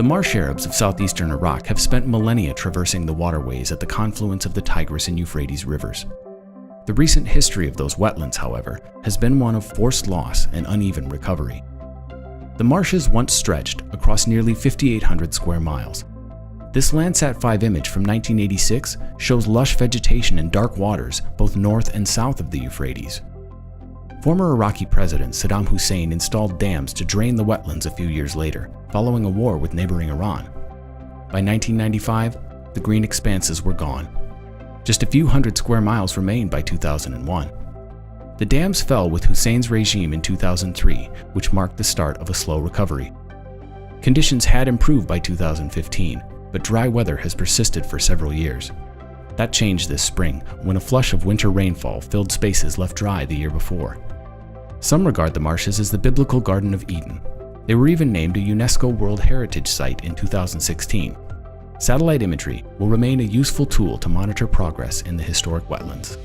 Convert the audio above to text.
The Marsh Arabs of southeastern Iraq have spent millennia traversing the waterways at the confluence of the Tigris and Euphrates rivers. The recent history of those wetlands, however, has been one of forced loss and uneven recovery. The marshes once stretched across nearly 5,800 square miles. This Landsat 5 image from 1986 shows lush vegetation and dark waters both north and south of the Euphrates. Former Iraqi President Saddam Hussein installed dams to drain the wetlands a few years later, following a war with neighboring Iran. By 1995, the green expanses were gone. Just a few hundred square miles remained by 2001. The dams fell with Hussein's regime in 2003, which marked the start of a slow recovery. Conditions had improved by 2015, but dry weather has persisted for several years. That changed this spring, when a flush of winter rainfall filled spaces left dry the year before. Some regard the marshes as the biblical Garden of Eden. They were even named a UNESCO World Heritage Site in 2016. Satellite imagery will remain a useful tool to monitor progress in the historic wetlands.